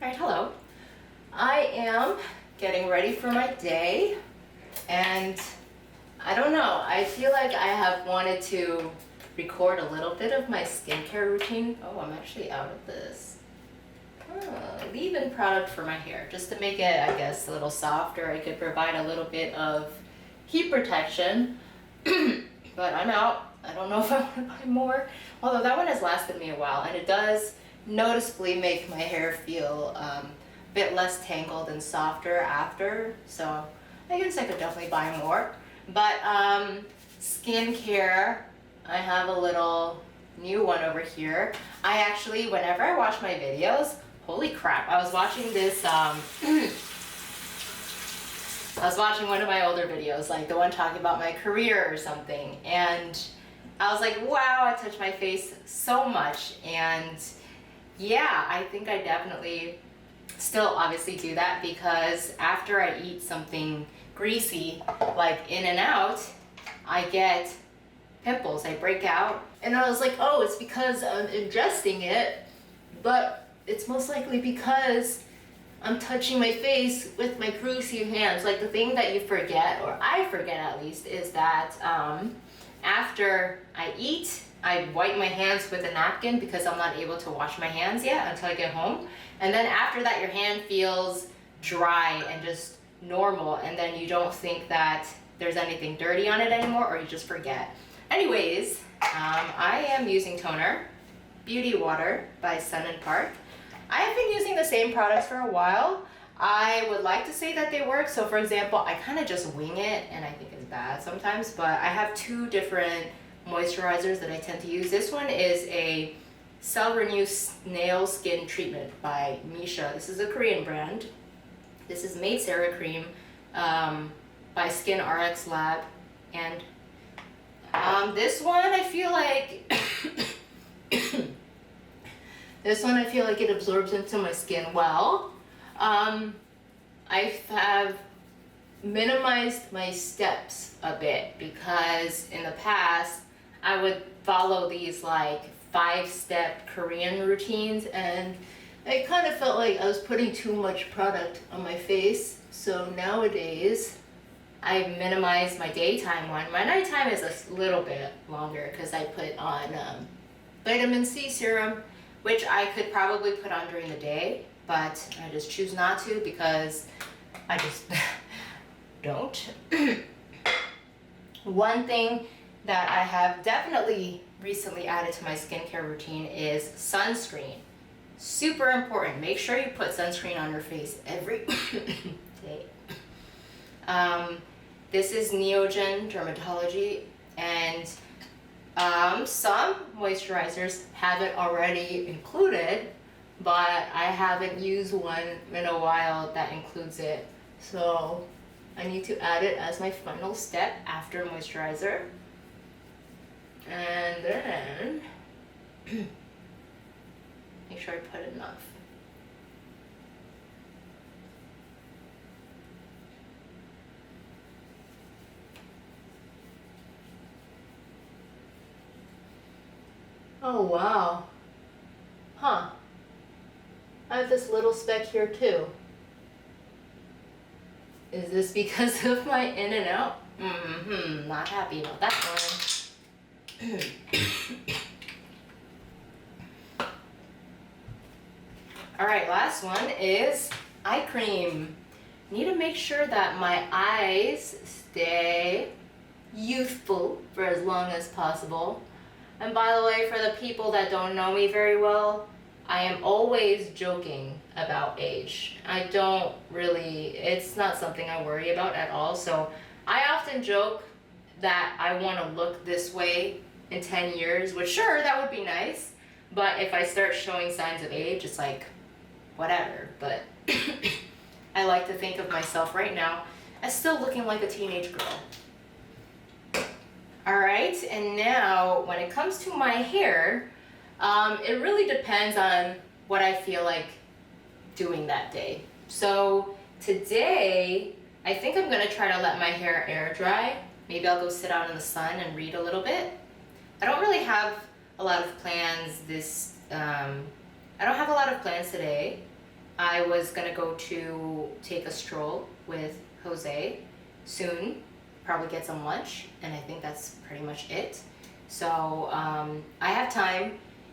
Alright, hello. I am getting ready for my day, and I don't know, I feel like I have wanted to record a little bit of my skincare routine. Oh, I'm actually out of this. Leave-in product for my hair, just to make it, I guess, a little softer. I could provide a little bit of heat protection, but I'm out. I don't know if I want to buy more, although that one has lasted me a while, and it does noticeably make my hair feel a bit less tangled and softer after, so I guess I could definitely buy more. But skincare, I have a little new one over here. I actually, whenever I watch my videos, holy crap, I was watching this, I was watching one of my older videos, like the one talking about my career or something, and I was like, wow, I touch my face so much. And yeah, I think I definitely still obviously do that, because after I eat something greasy like In-N-Out, I get pimples, I break out. And I was like, oh, it's because I'm ingesting it, but it's most likely because I'm touching my face with my greasy hands. Like, the thing that you forget, or I forget at least, is that after I eat, I wipe my hands with a napkin because I'm not able to wash my hands yet until I get home. And then after that, your hand feels dry and just normal, and then you don't think that there's anything dirty on it anymore, or you just forget. Anyways, I am using toner, Beauty Water by Sun and Park. I have been using the same products for a while. I would like to say that they work. So for example, I kind of just wing it, and I think it's bad sometimes, but I have two different moisturizers that I tend to use. This one is a Cell Renew Nail Skin Treatment by Misha. This is a Korean brand. This is Made Cera Cream by Skin RX Lab. And this one I feel like this one I feel like it absorbs into my skin well. I have minimized my steps a bit, because in the past I would follow these like 5-step Korean routines, and I kind of felt like I was putting too much product on my face. So nowadays I minimize my daytime one. My nighttime is a little bit longer because I put on vitamin C serum, which I could probably put on during the day, but I just choose not to because I just don't. One thing that I have definitely recently added to my skincare routine is sunscreen. Super important. Make sure you put sunscreen on your face every day. This is Neogen Dermatology, and some moisturizers have it already included, but I haven't used one in a while that includes it. So I need to add it as my final step after moisturizer. And then make sure I put enough. Oh wow. Huh. I have this little speck here too. Is this because of my In-N-Out? Not happy about that one. Alright, last one is eye cream. Need to make sure that my eyes stay youthful for as long as possible. And by the way, for the people that don't know me very well, I am always joking about age. I don't really, it's not something I worry about at all. So I often joke that I want to look this way in 10 years, which sure, that would be nice. But if I start showing signs of age, it's like, whatever. But I like to think of myself right now as still looking like a teenage girl. Alright, and now when it comes to my hair, it really depends on what I feel like doing that day. So today, I think I'm gonna try to let my hair air dry. Maybe I'll go sit out in the sun and read a little bit. I don't really have a lot of plans I don't have a lot of plans today. I was gonna go to take a stroll with Jose soon, probably get some lunch, and I think that's pretty much it. So I have time.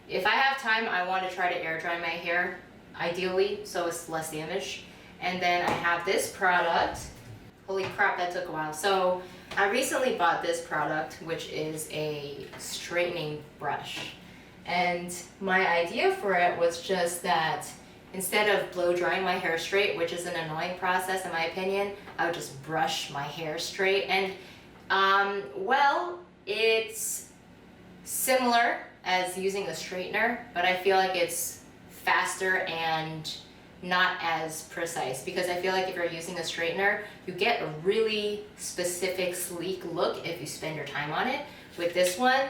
If I have time, I want to try to air dry my hair, ideally, so it's less damage. And then I have this product. Holy crap, that took a while. So I recently bought this product, which is a straightening brush. And my idea for it was just that instead of blow drying my hair straight, which is an annoying process in my opinion, I would just brush my hair straight. And well, it's similar as using a straightener, but I feel like it's faster and not as precise, because I feel like if you're using a straightener, you get a really specific sleek look if you spend your time on it. With this one,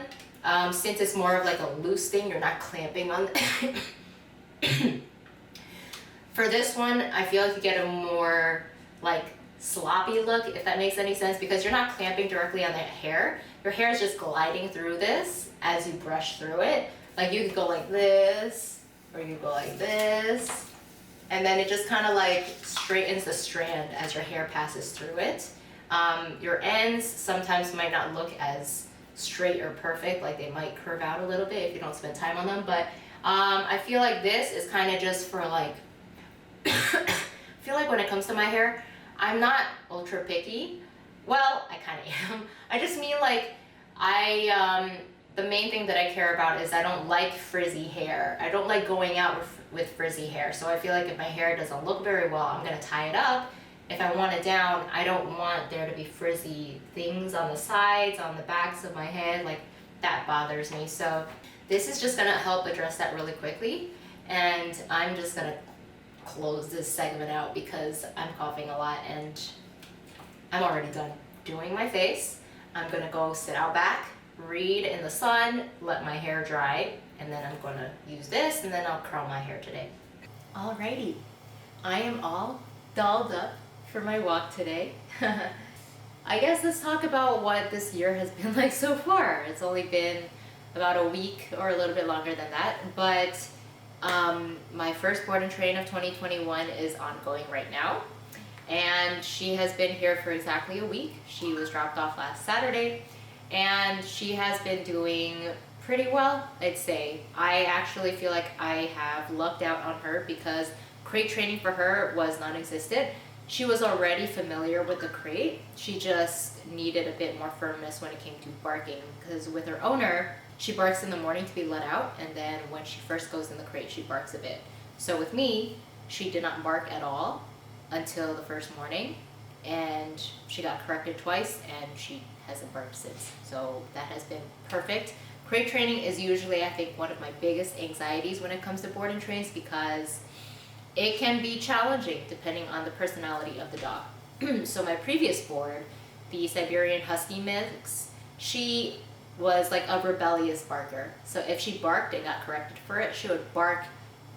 since it's more of like a loose thing, you're not clamping on For this one, I feel like you get a more like sloppy look, if that makes any sense, because you're not clamping directly on the hair. Your hair is just gliding through this as you brush through it. Like you could go like this, or you go like this, and then it just kind of like straightens the strand as your hair passes through it. Your ends sometimes might not look as straight or perfect, like they might curve out a little bit if you don't spend time on them, but I feel like this is kind of just for like, I feel like when it comes to my hair, I'm not ultra picky. Well, I kind of am. I just mean like, the main thing that I care about is I don't like frizzy hair. I don't like going out with frizzy hair. So I feel like if my hair doesn't look very well, I'm gonna tie it up. If I want it down, I don't want there to be frizzy things on the sides, on the backs of my head, like that bothers me. So this is just gonna help address that really quickly. And I'm just gonna close this segment out because I'm coughing a lot and I'm already done doing my face. I'm gonna go sit out back, read in the sun, let my hair dry, and then I'm gonna use this and then I'll curl my hair today. Alrighty, I am all dolled up for my walk today. I guess let's talk about what this year has been like so far. It's only been about a week or a little bit longer than that, but my first board and train of 2021 is ongoing right now. And she has been here for exactly a week. She was dropped off last Saturday and she has been doing pretty well, I'd say. I actually feel like I have lucked out on her because crate training for her was non-existent. She was already familiar with the crate. She just needed a bit more firmness when it came to barking, because with her owner, she barks in the morning to be let out, and then when she first goes in the crate, she barks a bit. So with me, she did not bark at all until the first morning, and she got corrected twice, and she hasn't barked since. So that has been perfect. Crate training is usually, I think, one of my biggest anxieties when it comes to board and trains, because it can be challenging depending on the personality of the dog. So my previous board, the Siberian Husky mix, she was like a rebellious barker. So if she barked and got corrected for it, she would bark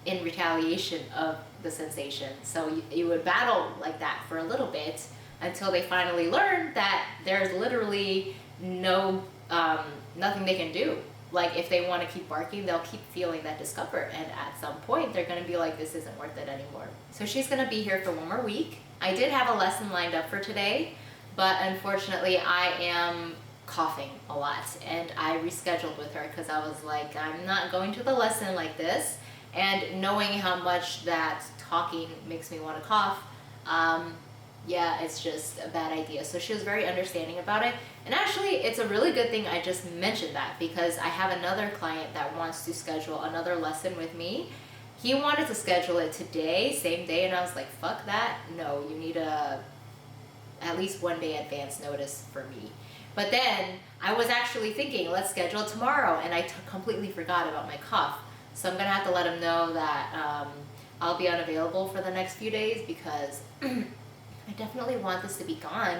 in retaliation of the sensation. So you would battle like that for a little bit until they finally learned that there's literally no nothing they can do. Like if they want to keep barking, they'll keep feeling that discomfort, and at some point they're going to be like, this isn't worth it anymore. So she's going to be here for one more week. I did have a lesson lined up for today, but unfortunately I am coughing a lot, and I rescheduled with her because I was like, I'm not going to the lesson like this. And knowing how much that talking makes me want to cough, yeah, it's just a bad idea. So she was very understanding about it. And actually, it's a really good thing I just mentioned that, because I have another client that wants to schedule another lesson with me. He wanted to schedule it today, same day, and I was like, fuck that. No, you need at least 1 day advance notice for me. But then I was actually thinking, let's schedule it tomorrow, and I completely forgot about my cough. So I'm gonna have to let him know that I'll be unavailable for the next few days, because I definitely want this to be gone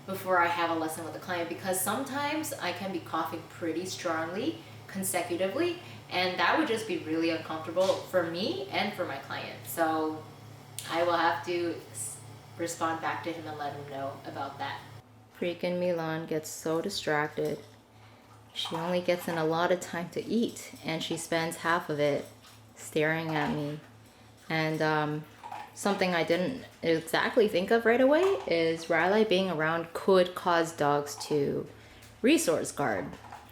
before I have a lesson with a client, because sometimes I can be coughing pretty strongly consecutively, and that would just be really uncomfortable for me and for my client. So I will have to respond back to him and let him know about that. Freaking Milan gets so distracted. She only gets in a lot of time to eat, and she spends half of it staring at me. And something I didn't exactly think of right away is Riley being around could cause dogs to resource guard.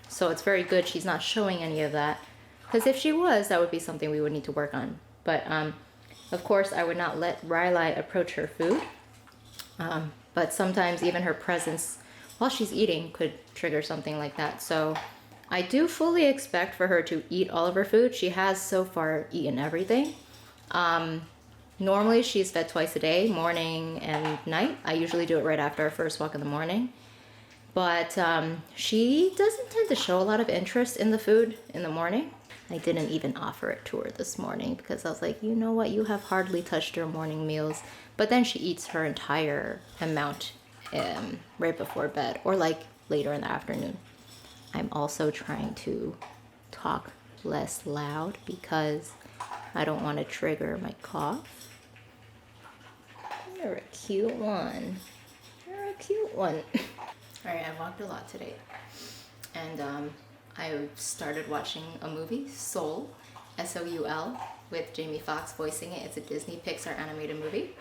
So it's very good she's not showing any of that. Because if she was, that would be something we would need to work on. But of course, I would not let Riley approach her food. But sometimes even her presence while she's eating could trigger something like that. So I do fully expect for her to eat all of her food. She has so far eaten everything. Normally she's fed twice a day, morning and night. I usually do it right after our first walk in the morning. But she doesn't tend to show a lot of interest in the food in the morning. I didn't even offer it to her this morning because I was like, you know what, you have hardly touched your morning meals. But then she eats her entire amount right before bed or like later in the afternoon. I'm also trying to talk less loud because I don't want to trigger my cough. You're a cute one. You're a cute one. All right, I walked a lot today. And I started watching a movie, Soul, S-O-U-L, with Jamie Foxx voicing it. It's a Disney Pixar animated movie.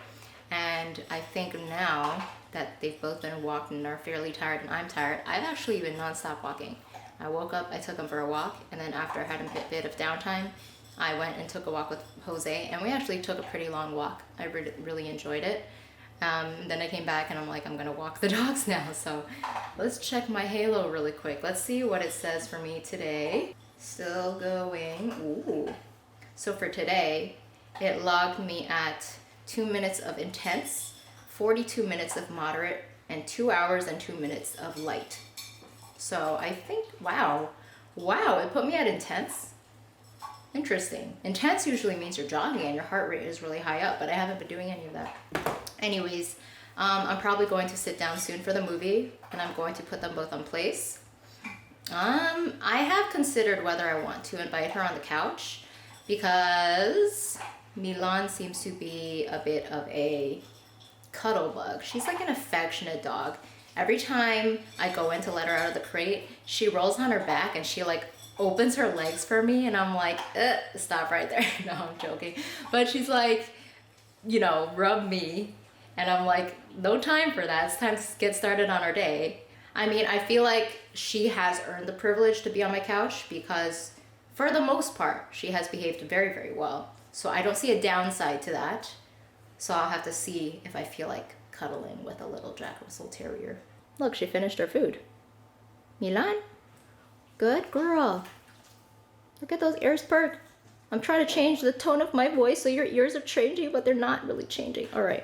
And I think now that they've both been walking and are fairly tired and I'm tired, I've actually been nonstop walking. I woke up, I took him for a walk, and then after I had a bit of downtime, I went and took a walk with Jose, and we actually took a pretty long walk. I really enjoyed it. Then I came back and I'm like, I'm gonna walk the dogs now. So let's check my halo really quick. Let's see what it says for me today. Still going. Ooh. So for today, it logged me at 2 minutes of intense, 42 minutes of moderate, and 2 hours and 2 minutes of light. So I think, wow, it put me at intense. Interesting. Intense usually means you're jogging and your heart rate is really high up, but I haven't been doing any of that. Anyways, I'm probably going to sit down soon for the movie, and I'm going to put them both on place. I have considered whether I want to invite her on the couch because Milan seems to be a bit of a cuddle bug. She's like an affectionate dog. Every time I go in to let her out of the crate, she rolls on her back and she like opens her legs for me, and I'm like, stop right there. No, I'm joking. But she's like, you know, rub me. And I'm like, no time for that. It's time to get started on our day. I mean, I feel like she has earned the privilege to be on my couch because for the most part, she has behaved very, very well. So I don't see a downside to that. So I'll have to see if I feel like cuddling with a little Jack Russell Terrier. Look, she finished her food. Milan, good girl. Look at those ears perk. I'm trying to change the tone of my voice so your ears are changing, but they're not really changing. All right.